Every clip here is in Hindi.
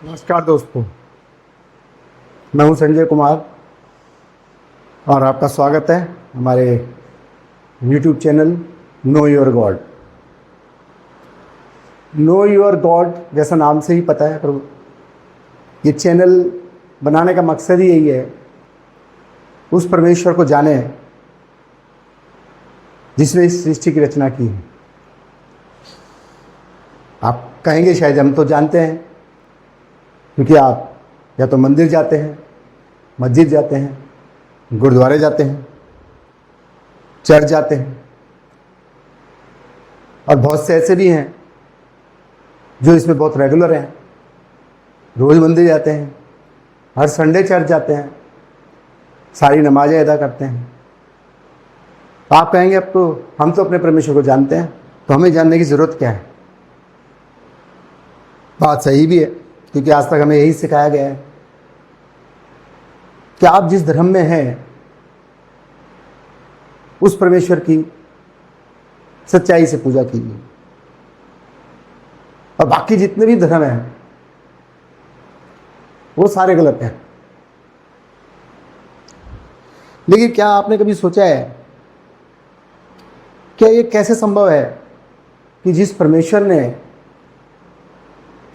नमस्कार दोस्तों, मैं हूं संजय कुमार और आपका स्वागत है हमारे YouTube channel know your God. Know your God जैसा नाम से ही पता है, पर ये चैनल बनाने का मकसद ही यही है, उस परमेश्वर को जाने जिसने इस सृष्टि की रचना की है। आप कहेंगे शायद हम तो जानते हैं, क्योंकि आप या तो मंदिर जाते हैं, मस्जिद जाते हैं, गुरुद्वारे जाते हैं, चर्च जाते हैं, और बहुत से ऐसे भी हैं जो इसमें बहुत रेगुलर हैं, रोज़ मंदिर जाते हैं, हर संडे चर्च जाते हैं, सारी नमाजें अदा करते हैं। आप कहेंगे अब तो हम तो अपने परमेश्वर को जानते हैं, तो हमें जानने की ज़रूरत क्या है। बात सही भी है, क्योंकि आज तक हमें यही सिखाया गया है कि आप जिस धर्म में हैं उस परमेश्वर की सच्चाई से पूजा कीजिए, और बाकी जितने भी धर्म हैं वो सारे गलत हैं। लेकिन क्या आपने कभी सोचा है क्या ये कैसे संभव है कि जिस परमेश्वर ने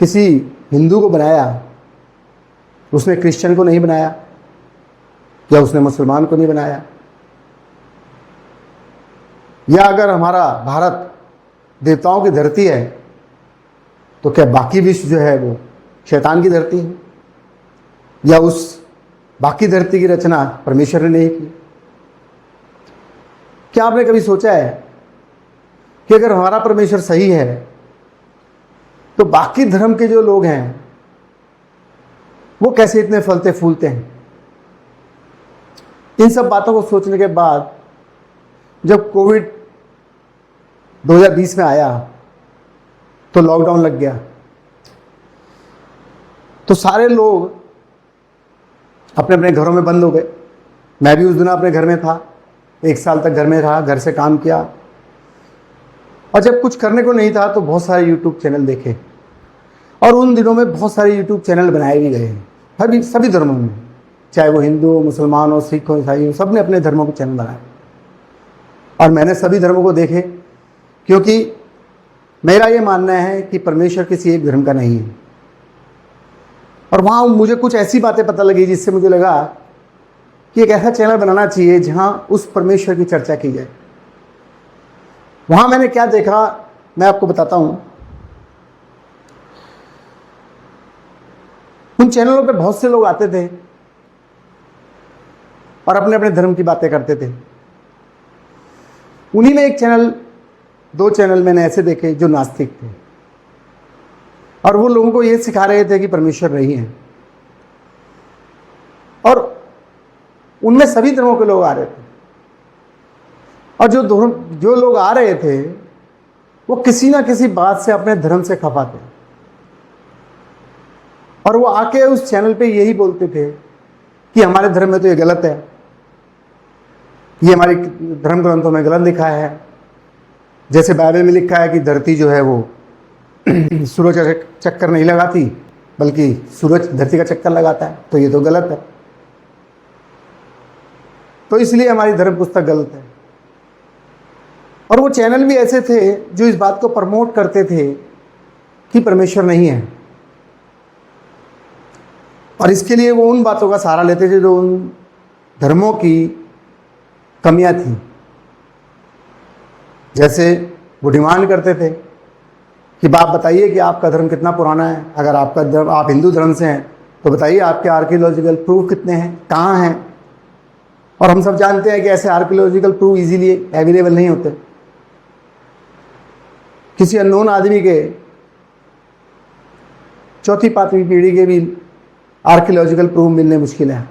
किसी हिंदू को बनाया उसने क्रिश्चियन को नहीं बनाया, या उसने मुसलमान को नहीं बनाया? या अगर हमारा भारत देवताओं की धरती है तो क्या बाकी विश्व जो है वो शैतान की धरती है? या उस बाकी धरती की रचना परमेश्वर ने नहीं की? क्या आपने कभी सोचा है कि अगर हमारा परमेश्वर सही है तो बाकी धर्म के जो लोग हैं वो कैसे इतने फलते फूलते हैं? इन सब बातों को सोचने के बाद जब कोविड 2020 में आया तो लॉकडाउन लग गया, तो सारे लोग अपने अपने घरों में बंद हो गए। मैं भी उस दिन अपने घर में था, 1 साल तक घर में रहा, घर से काम किया, और जब कुछ करने को नहीं था तो बहुत सारे यूट्यूब चैनल देखे, और उन दिनों में बहुत सारे यूट्यूब चैनल बनाए भी गए सभी धर्मों में, चाहे वो हिंदू हो, मुसलमान हो, सिख हो, ईसाई हो, सब ने अपने धर्मों के चैनल बनाए। और मैंने सभी धर्मों को देखे, क्योंकि मेरा ये मानना है कि परमेश्वर किसी एक धर्म का नहीं है। और वहाँ मुझे कुछ ऐसी बातें पता लगी जिससे मुझे लगा कि एक ऐसा चैनल बनाना चाहिए जहाँ उस परमेश्वर की चर्चा की जाए। वहाँ मैंने क्या देखा मैं आपको बताता हूँ। उन चैनलों पे बहुत से लोग आते थे और अपने अपने धर्म की बातें करते थे। उन्हीं में एक चैनल, 2 चैनल मैंने ऐसे देखे जो नास्तिक थे, और वो लोगों को ये सिखा रहे थे कि परमेश्वर नहीं है। और उनमें सभी धर्मों के लोग आ रहे थे, और जो लोग आ रहे थे वो किसी ना किसी बात से अपने धर्म से खफा थे, और वो आके उस चैनल पे यही बोलते थे कि हमारे धर्म में तो ये गलत है, ये हमारे धर्म ग्रंथों में गलत लिखा है। जैसे बाइबल में लिखा है कि धरती जो है वो सूरज का चक्कर नहीं लगाती, बल्कि सूरज धरती का चक्कर लगाता है, तो ये तो गलत है, तो इसलिए हमारी धर्म पुस्तक गलत है। और वो चैनल भी ऐसे थे जो इस बात को प्रमोट करते थे कि परमेश्वर नहीं है, और इसके लिए वो उन बातों का सहारा लेते थे जो उन धर्मों की कमियां थी। जैसे वो डिमांड करते थे कि आप बताइए कि आपका धर्म कितना पुराना है। अगर आपका धर्म, आप हिंदू धर्म से हैं, तो बताइए आपके आर्कियोलॉजिकल प्रूफ कितने हैं, कहाँ हैं। और हम सब जानते हैं कि ऐसे आर्कियोलॉजिकल प्रूफ इजीली अवेलेबल नहीं होते। किसी अननोन आदमी के 4वीं-5वीं पीढ़ी के भी आर्कियोलॉजिकल प्रूफ मिलने मुश्किल है,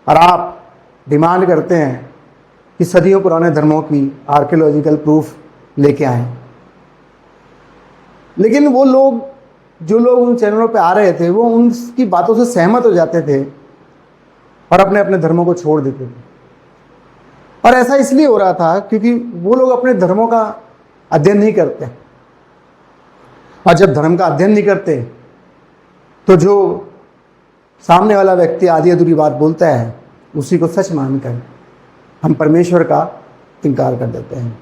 और आप डिमांड करते हैं कि सदियों पुराने धर्मों की आर्कियोलॉजिकल प्रूफ लेके आए। लेकिन वो लोग, जो लोग उन चैनलों पे आ रहे थे, वो उनकी बातों से सहमत हो जाते थे और अपने अपने धर्मों को छोड़ देते थे। और ऐसा इसलिए हो रहा था क्योंकि वो लोग अपने धर्मों का अध्ययन नहीं करते। और जब धर्म का अध्ययन नहीं करते तो जो सामने वाला व्यक्ति आधी अधूरी बात बोलता है उसी को सच मानकर हम परमेश्वर का इनकार कर देते हैं।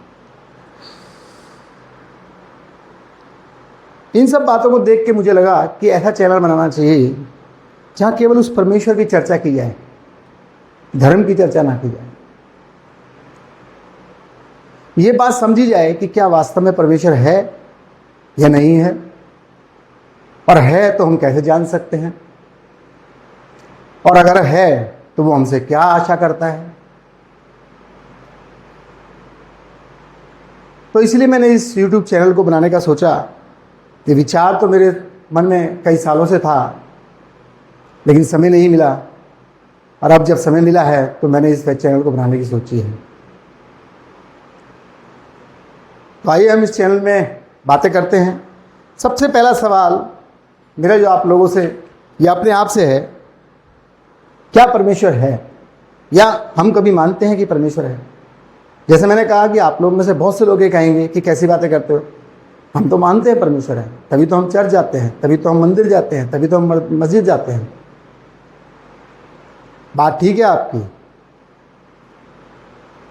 इन सब बातों को देख के मुझे लगा कि ऐसा चैनल बनाना चाहिए जहाँ केवल उस परमेश्वर की चर्चा की जाए, धर्म की चर्चा ना की जाए। ये बात समझी जाए कि क्या वास्तव में परमेश्वर है या नहीं है, और है तो हम कैसे जान सकते हैं, और अगर है तो वो हमसे क्या आशा करता है। तो इसलिए मैंने इस YouTube चैनल को बनाने का सोचा। ये विचार तो मेरे मन में कई सालों से था, लेकिन समय नहीं मिला, और अब जब समय मिला है तो मैंने इस चैनल को बनाने की सोची है। तो आइए हम इस चैनल में बातें करते हैं। सबसे पहला सवाल मेरा जो आप लोगों से या अपने आप से है, क्या परमेश्वर है, या हम कभी मानते हैं कि परमेश्वर है? जैसे मैंने कहा कि आप लोग में से बहुत से लोग ये कहेंगे कि कैसी बातें करते हो, हम तो मानते हैं परमेश्वर है, तभी तो हम चर्च जाते हैं, तभी तो हम मंदिर जाते हैं, तभी तो हम मस्जिद जाते हैं। बात ठीक है आपकी,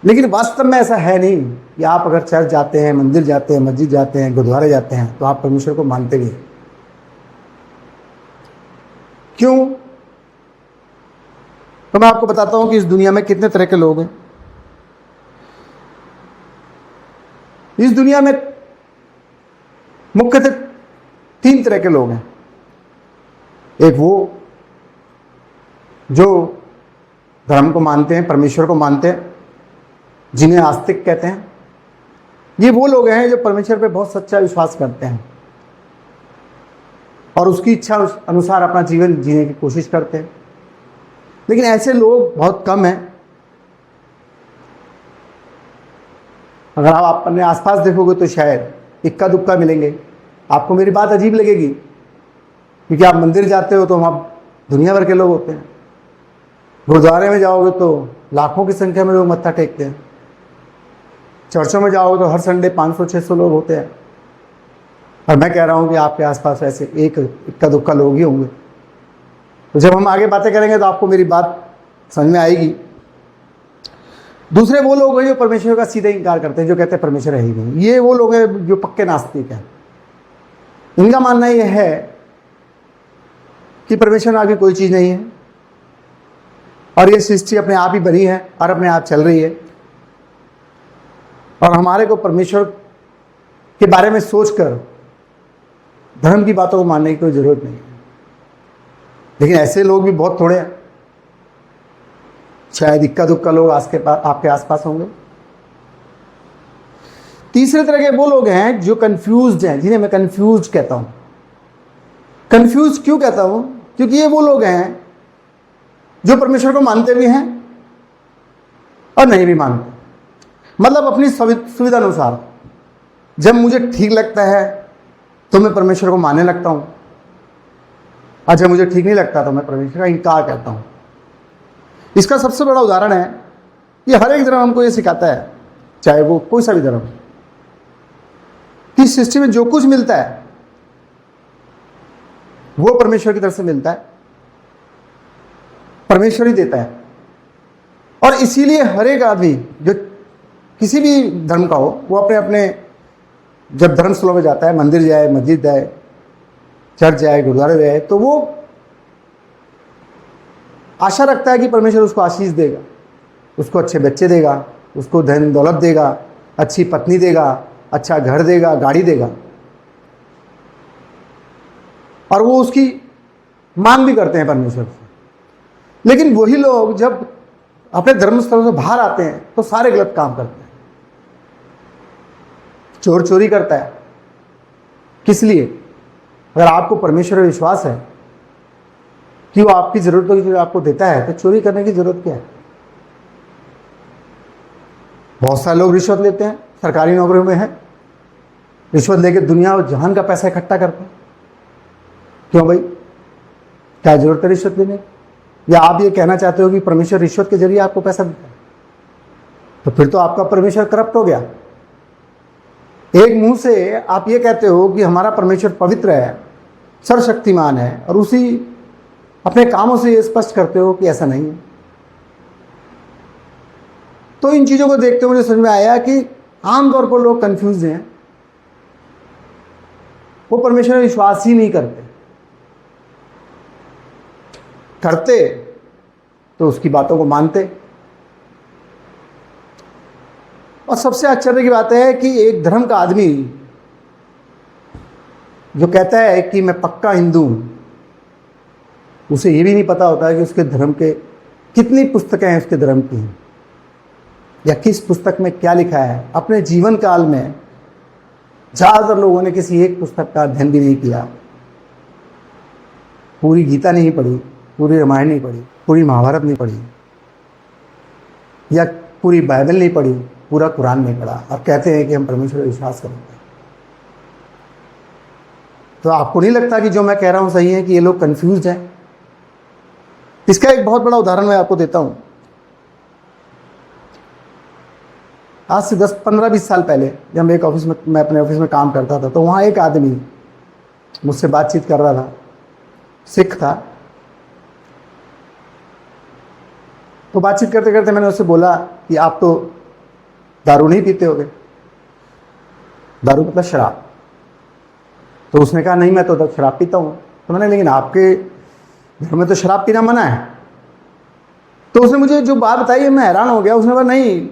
लेकिन वास्तव में ऐसा है नहीं कि आप अगर चर्च जाते हैं, मंदिर जाते हैं, मस्जिद जाते हैं, गुरुद्वारे जाते हैं तो आप परमेश्वर को मानते भी हैं। क्यों? तो मैं आपको बताता हूं कि इस दुनिया में कितने तरह के लोग हैं। इस दुनिया में मुख्यतः 3 तरह के लोग हैं। एक वो जो धर्म को मानते हैं, परमेश्वर को मानते हैं, जिन्हें आस्तिक कहते हैं। ये वो लोग हैं जो परमेश्वर पे बहुत सच्चा विश्वास करते हैं और उसकी इच्छा अनुसार अपना जीवन जीने की कोशिश करते हैं। लेकिन ऐसे लोग बहुत कम हैं। अगर आप अपने आसपास देखोगे तो शायद इक्का दुक्का मिलेंगे। आपको मेरी बात अजीब लगेगी क्योंकि आप मंदिर जाते हो तो वहाँ दुनिया भर के लोग होते हैं। गुरुद्वारे में जाओगे तो लाखों की संख्या में लोग मत्था टेकते हैं। चर्चों में जाओगे तो हर संडे 500-600 लोग होते हैं। और मैं कह रहा हूँ कि आपके आसपास ऐसे एक इक्का दुक्का लोग ही होंगे। तो जब हम आगे बातें करेंगे तो आपको मेरी बात समझ में आएगी। दूसरे वो लोग हैं जो परमेश्वर का सीधे इनकार करते हैं, जो कहते हैं परमेश्वर है ही नहीं। ये वो लोग हैं जो पक्के नास्तिक हैं। इनका मानना यह है कि परमेश्वर आगे कोई चीज़ नहीं है और ये सृष्टि अपने आप ही बनी है और अपने आप चल रही है, और हमारे को परमेश्वर के बारे में सोचकर धर्म की बातों को मानने की कोई ज़रूरत नहीं है। लेकिन ऐसे लोग भी बहुत थोड़े हैं। शायद इक्का दुक्का लोग आपके आसपास होंगे। तीसरे तरह के वो लोग हैं जो कंफ्यूज्ड हैं, जिन्हें मैं कंफ्यूज कहता हूं। कंफ्यूज क्यों कहता हूं? क्योंकि ये वो लोग हैं जो परमेश्वर को मानते भी हैं और नहीं भी मानते। मतलब अपनी सुविधा अनुसार, जब मुझे ठीक लगता है तो मैं परमेश्वर को मानने लगता हूं, और जब मुझे ठीक नहीं लगता तो मैं परमेश्वर का इनकार करता हूं। इसका सबसे बड़ा उदाहरण है कि हर एक धर्म हमको ये सिखाता है, चाहे वो कोई सा भी धर्म, कि सृष्टि में जो कुछ मिलता है वो परमेश्वर की तरफ से मिलता है, परमेश्वर ही देता है। और इसीलिए हर एक आदमी जो किसी भी धर्म का हो, वो अपने अपने जब धर्मस्थलों में जाता है, मंदिर जाए, मस्जिद जाए, चर्च जाए, गुरुद्वारे जाए, तो वो आशा रखता है कि परमेश्वर उसको आशीष देगा, उसको अच्छे बच्चे देगा, उसको धन दौलत देगा, अच्छी पत्नी देगा, अच्छा घर देगा, गाड़ी देगा, और वो उसकी मांग भी करते हैं परमेश्वर से। लेकिन वही लोग जब अपने धर्मस्थलों से बाहर आते हैं तो सारे गलत काम करते हैं। चोर चोरी करता है। किस लिए? अगर आपको परमेश्वर पर विश्वास है कि वो आपकी जरूरतों की चीज आपको देता है, तो चोरी करने की जरूरत क्या है? बहुत सारे लोग रिश्वत लेते हैं, सरकारी नौकरियों में है, रिश्वत लेके दुनिया और जहान का पैसा इकट्ठा करते हैं। क्यों भाई? क्या जरूरत है रिश्वत लेने? या आप ये कहना चाहते हो कि परमेश्वर रिश्वत के जरिए आपको पैसा देता है? तो फिर तो आपका परमेश्वर करप्ट हो गया। एक मुंह से आप ये कहते हो कि हमारा परमेश्वर पवित्र है, सर्वशक्तिमान है, और उसी अपने कामों से ये स्पष्ट करते हो कि ऐसा नहीं है। तो इन चीजों को देखते हुए मुझे समझ में आया कि आमतौर पर लोग कंफ्यूज हैं, वो परमेश्वर में विश्वास ही नहीं करते तो उसकी बातों को मानते। और सबसे आश्चर्य की बात है कि एक धर्म का आदमी जो कहता है कि मैं पक्का हिंदू हूं, उसे ये भी नहीं पता होता है कि उसके धर्म के कितनी पुस्तकें हैं उसके धर्म की, या किस पुस्तक में क्या लिखा है। अपने जीवन काल में ज्यादातर लोगों ने किसी एक पुस्तक का अध्ययन भी नहीं किया, पूरी गीता नहीं पढ़ी, पूरी रामायण नहीं पढ़ी, पूरी महाभारत नहीं पढ़ी, या पूरी बाइबल नहीं पढ़ी, पूरा कुरान नहीं पढ़ा, और कहते हैं कि हम परमेश्वर पर विश्वास करेंगे। तो आपको नहीं लगता कि जो मैं कह रहा हूं सही है, कि ये लोग कंफ्यूज हैं? इसका एक बहुत बड़ा उदाहरण मैं आपको देता हूं। आज से 10-15-20 साल पहले जब मैं अपने ऑफिस में काम करता था, तो वहाँ एक आदमी मुझसे बातचीत कर रहा था, सिख था। तो बातचीत करते करते मैंने उससे बोला कि आप तो दारू नहीं पीते होगे, दारू मतलब शराब। तो उसने कहा नहीं, मैं तो शराब पीता हूँ। तो मैंने, लेकिन आपके घर में तो शराब पीना मना है। तो उसने मुझे जो बात बताई मैं हैरान हो गया। उसने कहा नहीं,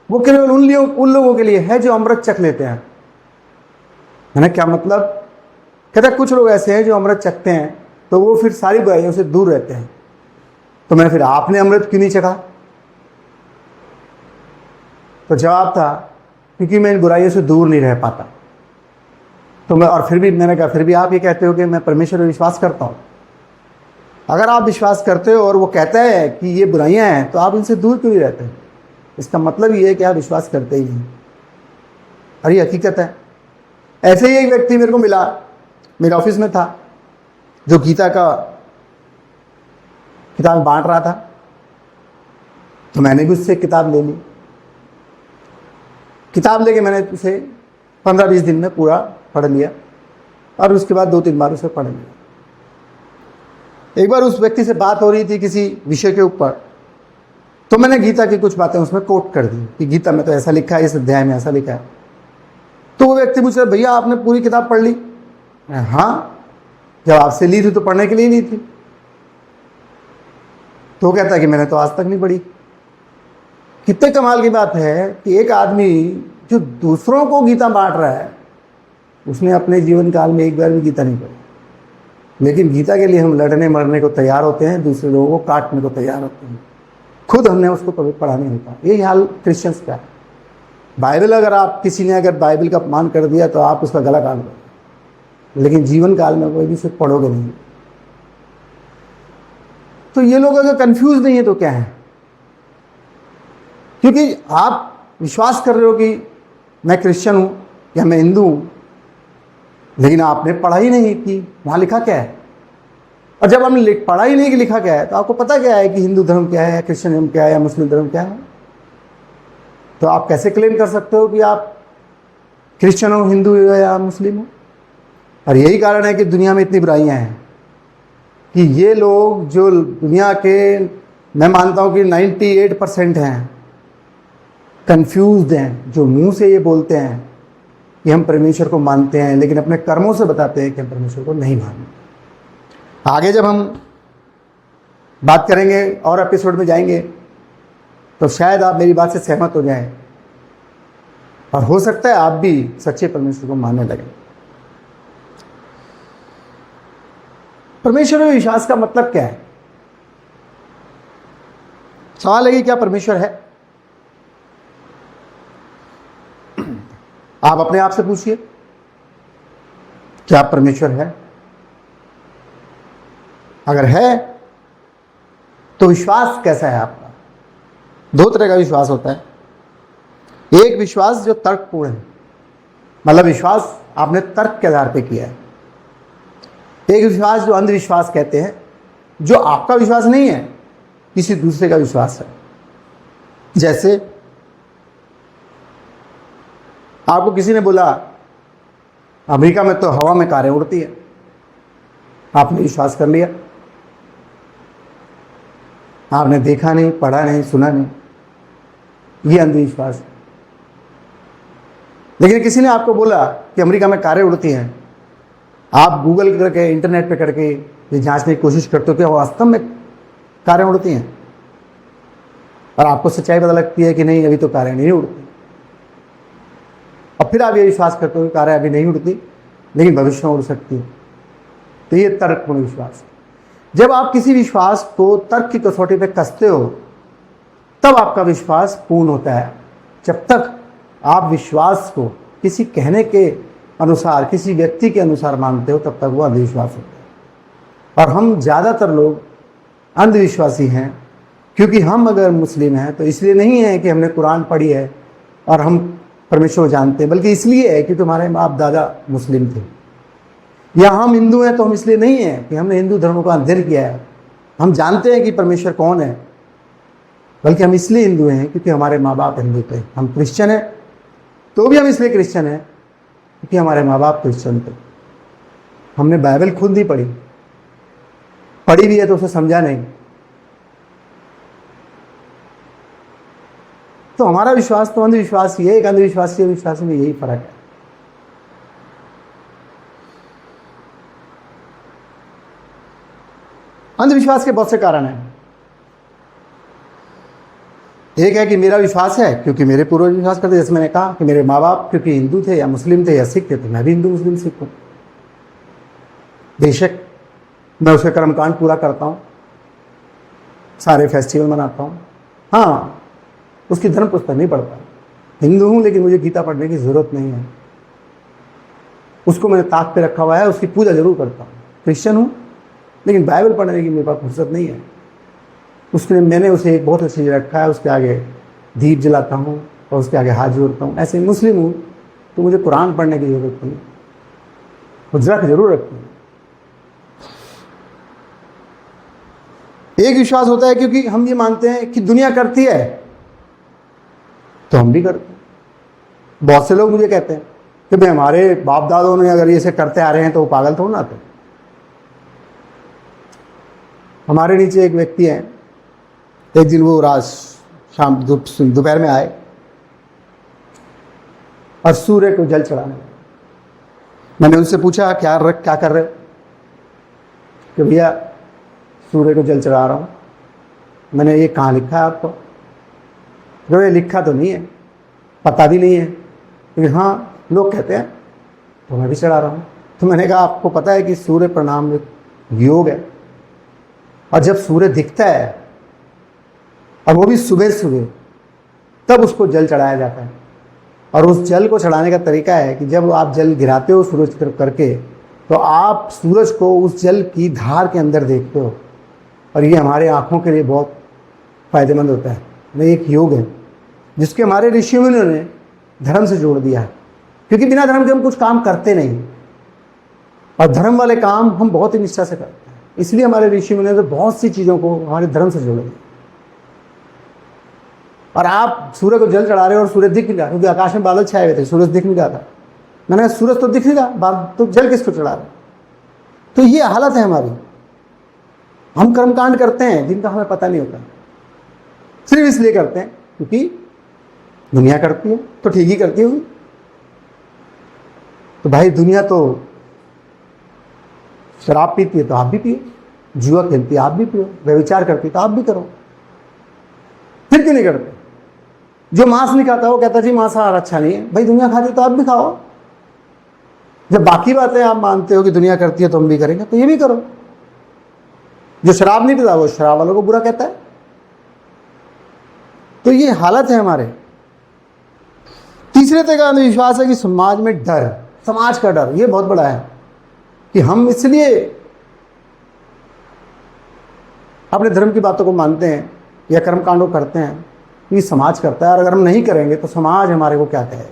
वो केवल उन लोगों के लिए है जो अमृत चख लेते हैं। मैंने, क्या मतलब? कहता कुछ लोग ऐसे हैं जो अमृत चखते हैं तो वो फिर सारी बुराइयों से दूर रहते हैं। तो मैंने, फिर आपने अमृत क्यों नहीं चखा? तो जवाब था, क्योंकि मैं इन बुराइयों से दूर नहीं रह पाता। तो मैंने कहा, फिर भी आप ये कहते हो कि मैं परमेश्वर पर विश्वास करता हूं। अगर आप विश्वास करते हो और वो कहता है कि ये बुराइयां हैं, तो आप इनसे दूर क्यों नहीं रहते? इसका मतलब ये है कि आप विश्वास करते ही नहीं। और ये हकीकत है। ऐसे ही एक व्यक्ति मेरे को मिला, मेरे ऑफिस में था, जो गीता का किताब बांट रहा था। तो मैंने भी उससे किताब ले ली। किताब लेके मैंने उसे 15-20 दिन में पूरा पढ़ लिया, और उसके बाद 2-3 बार उसे पढ़ लिया। एक बार उस व्यक्ति से बात हो रही थी किसी विषय के ऊपर, तो मैंने गीता की कुछ बातें उसमें कोट कर दी कि गीता में तो ऐसा लिखा है, इस अध्याय में ऐसा लिखा है। तो वो व्यक्ति पूछ रहा, भैया आपने पूरी किताब पढ़ ली? हाँ, जब आपसे ली थी तो पढ़ने के लिए ली थी। तो वो कहता है कि मैंने तो आज तक नहीं पढ़ी। कितने कमाल की बात है कि एक आदमी जो दूसरों को गीता बांट रहा है, उसने अपने जीवन काल में एक बार भी गीता नहीं पढ़ी। लेकिन गीता के लिए हम लड़ने मरने को तैयार होते हैं, दूसरे लोगों को काटने को तैयार होते हैं। खुद हमने उसको कभी पढ़ा नहीं होता। यही हाल क्रिश्चियंस का है। बाइबल किसी ने अगर बाइबल का अपमान कर दिया तो आप उसका गला काट दो, लेकिन जीवन काल में कोई भी सिर्फ पढ़ोगे नहीं। तो ये लोग अगर कंफ्यूज नहीं है तो क्या है? क्योंकि आप विश्वास कर रहे हो कि मैं क्रिश्चियन हूं या मैं हिंदू हूं, लेकिन आपने पढ़ाई नहीं की वहां लिखा क्या है। और जब हमने पढ़ा ही नहीं कि लिखा क्या है, तो आपको पता क्या है कि हिंदू धर्म क्या है, क्रिश्चियन धर्म क्या है, या मुस्लिम धर्म क्या है। तो आप कैसे क्लेम कर सकते हो कि आप क्रिश्चियन हो, हिंदू हो या मुस्लिम हो? और यही कारण है कि दुनिया में इतनी बुराइयां हैं कि ये लोग जो दुनिया के, मैं मानता हूं कि 98% हैं, कंफ्यूज्ड हैं, जो मुंह से ये बोलते हैं कि हम परमेश्वर को मानते हैं, लेकिन अपने कर्मों से बताते हैं कि हम परमेश्वर को नहीं मानते। आगे जब हम बात करेंगे और एपिसोड में जाएंगे, तो शायद आप मेरी बात से सहमत हो जाएं, और हो सकता है आप भी सच्चे परमेश्वर को मानने लगें। परमेश्वर में विश्वास का मतलब क्या है? सवाल है कि क्या परमेश्वर है? आप अपने आप से पूछिए, क्या परमेश्वर है? अगर है तो विश्वास कैसा है आपका? 2 तरह का विश्वास होता है। एक विश्वास जो तर्कपूर्ण है, मतलब विश्वास आपने तर्क के आधार पे किया है। एक विश्वास जो अंधविश्वास कहते हैं, जो आपका विश्वास नहीं है, किसी दूसरे का विश्वास है। जैसे आपको किसी ने बोला अमेरिका में तो हवा में कारें उड़ती है, आपने विश्वास कर लिया, आपने देखा नहीं, पढ़ा नहीं, सुना नहीं, ये अंधविश्वास है। लेकिन किसी ने आपको बोला कि अमेरिका में कारें उड़ती हैं, आप गूगल करके, इंटरनेट पे करके ये जांचने की कोशिश करते हो कि वास्तव में कारें उड़ती हैं, और आपको सच्चाई पता लगती है कि नहीं, अभी तो कारें नहीं उड़ती, और फिर आप ये विश्वास करते हो कि कारें अभी नहीं उड़ती लेकिन भविष्य में उड़ सकती है। तो ये तर्कपूर्ण विश्वास है। जब आप किसी विश्वास को तर्क की कसौटी पे कसते हो तब आपका विश्वास पूर्ण होता है। जब तक आप विश्वास को किसी कहने के अनुसार, किसी व्यक्ति के अनुसार मानते हो, तब तक वो अंधविश्वास होता है। और हम ज़्यादातर लोग अंधविश्वासी हैं क्योंकि हम अगर मुस्लिम हैं तो इसलिए नहीं है कि हमने कुरान पढ़ी है और हम परमेश्वर जानते हैं, बल्कि इसलिए है कि तुम्हारे बाप दादा मुस्लिम थे। या हम हिंदू हैं तो हम इसलिए नहीं हैं कि हमने हिंदू धर्म का अध्ययन किया है, हम जानते हैं कि परमेश्वर कौन है, बल्कि हम इसलिए हिंदू हैं क्योंकि हमारे माँ बाप हिंदू थे। हम क्रिश्चियन हैं तो भी हम इसलिए क्रिश्चियन हैं क्योंकि हमारे माँ बाप क्रिश्चियन थे। हमने बाइबल खुद नहीं पढ़ी भी है तो उसे समझा नहीं। तो हमारा विश्वास तो अंधविश्वास ही है। एक अंधविश्वासी और विश्वासी में यही फर्क है। अंधविश्वास के बहुत से कारण हैं। एक है कि मेरा विश्वास है क्योंकि मेरे पूर्वज विश्वास करते, जैसे मैंने कहा कि मेरे माँ बाप क्योंकि हिंदू थे या मुस्लिम थे या सिख थे तो मैं भी हिंदू मुस्लिम सिख हूँ। बेशक मैं उसका कर्मकांड पूरा करता हूँ, सारे फेस्टिवल मनाता हूँ, हाँ उसकी धर्म पुस्तक नहीं पढ़ता। हिंदू हूँ लेकिन मुझे गीता पढ़ने की जरूरत नहीं है, उसको मैंने ताक पे रखा हुआ है, उसकी पूजा जरूर करता हूँ। क्रिश्चियन हूँ लेकिन बाइबल पढ़ने की मेरे पास फुर्सत नहीं है, उसके मैंने उसे एक बहुत अच्छी जगह रखा है, उसके आगे दीप जलाता हूँ और उसके आगे हाथ जोड़ता हूँ। ऐसे मुस्लिम हूँ तो मुझे कुरान पढ़ने की जरूरत नहीं, हुज्रत जरूर रखती हूँ। एक विश्वास होता है क्योंकि हम ये मानते हैं कि दुनिया करती है तो हम भी करते हैं। बहुत से लोग मुझे कहते हैं कि भाई हमारे बाप दादों ने अगर ये से करते आ रहे हैं तो वो पागल थोड़ा ना थे। हमारे नीचे एक व्यक्ति हैं, एक दिन वो रात शाम दोपहर में आए और सूर्य को जल चढ़ाने। मैंने उनसे पूछा क्या कर रहे हो? कि भैया सूर्य को जल चढ़ा रहा हूँ। मैंने ये कहाँ लिखा है आपको? जो ये लिखा तो नहीं है, पता भी नहीं है, लेकिन हाँ लोग कहते हैं तो मैं भी चढ़ा रहा हूँ। तो मैंने कहा आपको पता है कि सूर्य प्रणाम एक योग है, और जब सूर्य दिखता है और वो भी सुबह सुबह, तब उसको जल चढ़ाया जाता है। और उस जल को चढ़ाने का तरीका है कि जब आप जल गिराते हो सूरज करके, तो आप सूरज को उस जल की धार के अंदर देखते हो, और ये हमारे आँखों के लिए बहुत फ़ायदेमंद होता है। ये एक योग है जिसके हमारे ऋषि मुनियों ने धर्म से जोड़ दिया है, क्योंकि बिना धर्म के हम कुछ काम करते नहीं, और धर्म वाले काम हम बहुत ही निष्ठा से करते हैं। इसलिए हमारे ऋषि मुनियों ने तो बहुत सी चीज़ों को हमारे धर्म से जोड़ दिया। और आप सूर्य को जल चढ़ा रहे हो और सूर्य दिख नहीं रहा, क्योंकि आकाश में बादल छाए हुए थे, सूरज दिख नहीं रहा था। मैंने सूरज तो दिख नहीं रहा, बादल तो जल किसको चढ़ा रहे? तो ये हालत है हमारी। हम कर्मकांड करते हैं जिनका हमें पता नहीं होता, सिर्फ इसलिए करते हैं क्योंकि दुनिया करती है तो ठीक ही करती होगी। तो भाई दुनिया तो शराब पीती है तो आप भी पियो, जुआ खेलती है आप भी पियो, व्यभिचार करती है तो आप भी करो, फिर क्यों नहीं करते? जो मांस नहीं खाता वो कहता जी मांसाहार अच्छा नहीं है। भाई दुनिया खाती तो आप भी खाओ। जब बाकी बातें आप मानते हो कि दुनिया करती है तो हम भी करेंगे, तो ये भी करो। जो शराब नहीं पीता वो शराब वालों को बुरा कहता है। तो ये हालत है हमारे। तीसरे तरह का अंधविश्वास है कि समाज में डर, समाज का डर, ये बहुत बड़ा है कि हम इसलिए अपने धर्म की बातों को मानते हैं या कर्मकांडों करते हैं कि समाज करता है, और अगर हम नहीं करेंगे तो समाज हमारे को क्या कहे।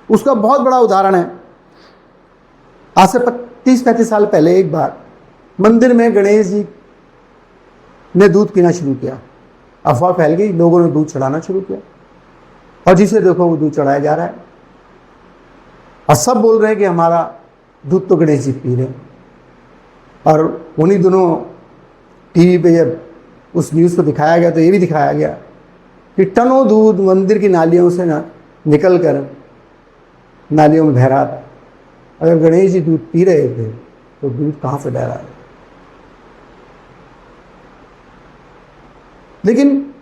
उसका बहुत बड़ा उदाहरण है, आज से 30-35 साल पहले एक बार मंदिर में गणेश जी ने दूध पीना शुरू किया। अफवाह फैल गई, लोगों ने दूध चढ़ाना शुरू किया, और जिसे देखो वो दूध चढ़ाया जा रहा है। और सब बोल रहे हैं कि हमारा दूध तो गणेश जी पी रहे हैं। और उन्हीं दिनों टीवी पे जब उस न्यूज़ को दिखाया गया तो ये भी दिखाया गया कि टनों दूध मंदिर की नालियों से निकल कर नालियों में बह रहा था। अगर गणेश जी दूध पी रहे थे तो दूध कहाँ से बह रहा है? लेकिन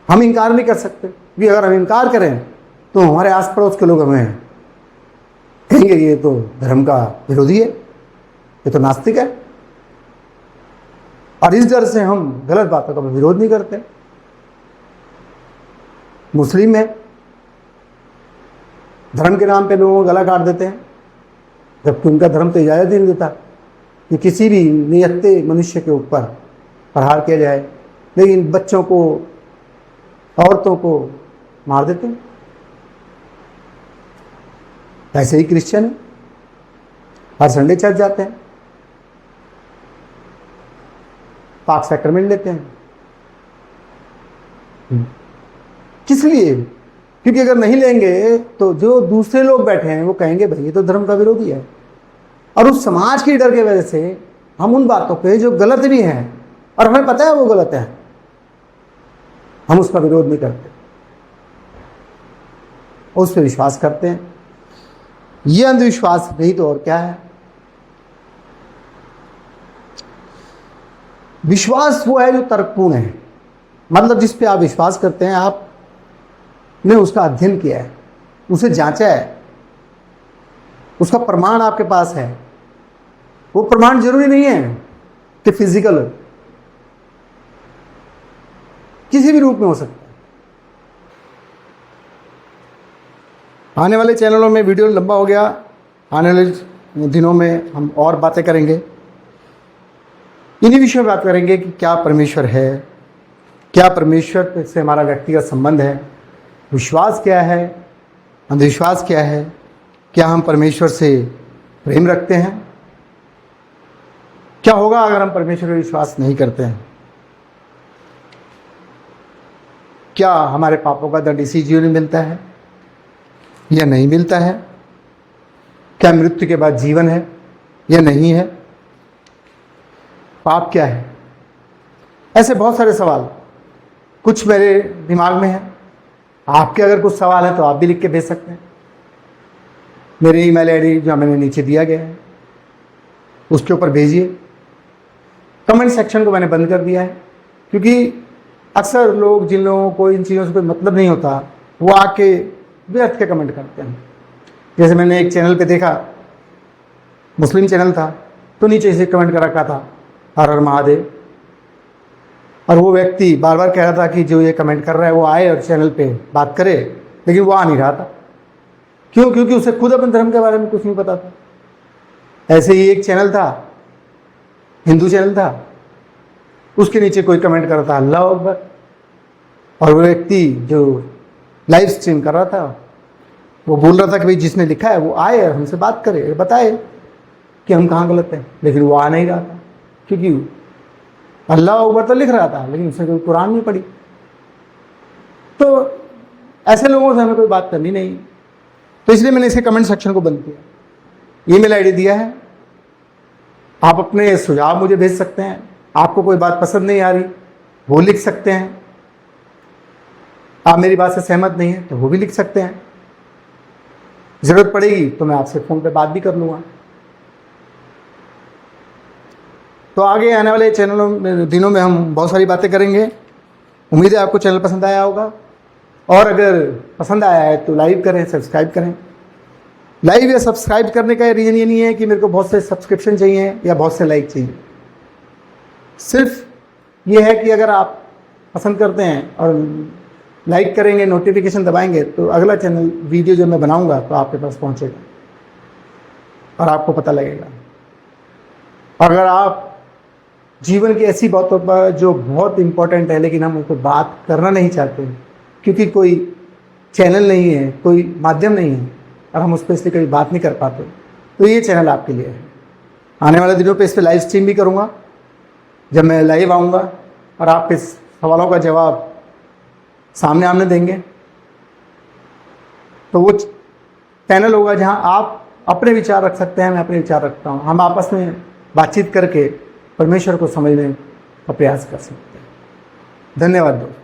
हम इनकार नहीं कर सकते, क्योंकि अगर हम इनकार करें तो हमारे आस पड़ोस के लोग हमें कहेंगे ये तो धर्म का विरोधी है, ये तो नास्तिक है। और इस डर से हम गलत बातों का विरोध नहीं करते। मुस्लिम है, धर्म के नाम पे लोगों को गला काट देते हैं, जबकि उनका धर्म तो इजाज़त ही नहीं देता कि किसी भी नियत्ते मनुष्य के ऊपर प्रहार किया जाए, लेकिन बच्चों को, औरतों को मार देते हैं। ऐसे ही क्रिश्चियन है, हर संडे चर्च जाते हैं, पाक सैक्रमेंट लेते हैं। किस लिए? क्योंकि अगर नहीं लेंगे तो जो दूसरे लोग बैठे हैं वो कहेंगे भाई ये तो धर्म का विरोधी है। और उस समाज के डर की वजह से हम उन बातों पे जो गलत भी हैं और हमें पता है वो गलत है, हम उसका विरोध नहीं करते, उस पर विश्वास करते हैं। ये अंधविश्वास नहीं तो और क्या है? विश्वास वो है जो तर्कपूर्ण है, मतलब जिस पे आप विश्वास करते हैं आपने उसका अध्ययन किया है, उसे जांचा है, उसका प्रमाण आपके पास है। वो प्रमाण जरूरी नहीं है कि फिजिकल हो, किसी भी रूप में हो सकता है। आने वाले चैनलों में वीडियो लंबा हो गया, आने वाले दिनों में हम और बातें करेंगे, इन्हीं विषयों में बात करेंगे कि क्या परमेश्वर है, क्या परमेश्वर से हमारा व्यक्तिगत संबंध है, विश्वास क्या है, अंधविश्वास क्या है, क्या हम परमेश्वर से प्रेम रखते हैं, क्या होगा अगर हम परमेश्वर पर विश्वास नहीं करते हैं, क्या हमारे पापों का दंड इसी जीवन में मिलता है या नहीं मिलता है, क्या मृत्यु के बाद जीवन है या नहीं है, पाप क्या है। ऐसे बहुत सारे सवाल कुछ मेरे दिमाग में है। आपके अगर कुछ सवाल है तो आप भी लिख के भेज सकते हैं। मेरी ईमेल आईडी जो मैंने नीचे दिया गया है उसके ऊपर भेजिए। कमेंट सेक्शन को मैंने बंद कर दिया है, क्योंकि अक्सर लोग, जिन लोगों को इन चीज़ों से कोई मतलब नहीं होता, वो आके व्यर्थ के कमेंट करते हैं। जैसे मैंने एक चैनल पे देखा, मुस्लिम चैनल था, तो नीचे से कमेंट कर रखा था हर हर महादेव, और वो व्यक्ति बार बार कह रहा था कि जो ये कमेंट कर रहा है वो आए और चैनल पे बात करे, लेकिन वो आ नहीं रहा था। क्यों? क्योंकि उसे खुद अपने धर्म के बारे में कुछ नहीं पता था। ऐसे ही एक चैनल था, हिंदू चैनल था, उसके नीचे कोई कमेंट कर रहा था अल्लाह अकबर, और वो व्यक्ति जो लाइव स्ट्रीम कर रहा था वो बोल रहा था कि भाई जिसने लिखा है वो आए और हमसे बात करे, बताए कि हम कहाँ गलत हैं, लेकिन वो आ नहीं रहा था। क्योंकि अल्लाह अकबर तो लिख रहा था, लेकिन उसने कोई कुरान नहीं पढ़ी। तो ऐसे लोगों से हमें कोई बात करनी नहीं, तो इसलिए मैंने इसके कमेंट सेक्शन को बंद किया। ईमेल आईडी दिया है, आप अपने सुझाव मुझे भेज सकते हैं। आपको कोई बात पसंद नहीं आ रही वो लिख सकते हैं, आप मेरी बात से सहमत नहीं है तो वो भी लिख सकते हैं। जरूरत पड़ेगी तो मैं आपसे फ़ोन पे बात भी कर लूँगा। तो आगे आने वाले चैनलों में, दिनों में हम बहुत सारी बातें करेंगे। उम्मीद है आपको चैनल पसंद आया होगा, और अगर पसंद आया है तो लाइक करें, सब्सक्राइब करें। लाइक या सब्सक्राइब करने का रीज़न ये नहीं है कि मेरे को बहुत से सब्सक्रिप्शन चाहिए या बहुत से लाइक चाहिए। सिर्फ ये है कि अगर आप पसंद करते हैं और लाइक करेंगे, नोटिफिकेशन दबाएंगे, तो अगला चैनल वीडियो जो मैं बनाऊंगा तो आपके पास पहुंचेगा और आपको पता लगेगा। अगर आप जीवन की ऐसी बातों पर जो बहुत इम्पोर्टेंट है लेकिन हम उन पर बात करना नहीं चाहते क्योंकि कोई चैनल नहीं है, कोई माध्यम नहीं है, और हम उस पर इसलिए कभी बात नहीं कर पाते, तो ये चैनल आपके लिए है। आने वाले दिनों पे इस पर लाइव स्ट्रीम भी करूँगा। जब मैं लाइव आऊँगा और आपके सवालों का जवाब सामने आमने देंगे, तो वो चैनल होगा जहां आप अपने विचार रख सकते हैं, मैं अपने विचार रखता हूं। हम आपस में बातचीत करके परमेश्वर को समझने का प्रयास कर सकते हैं। धन्यवाद दोस्तों।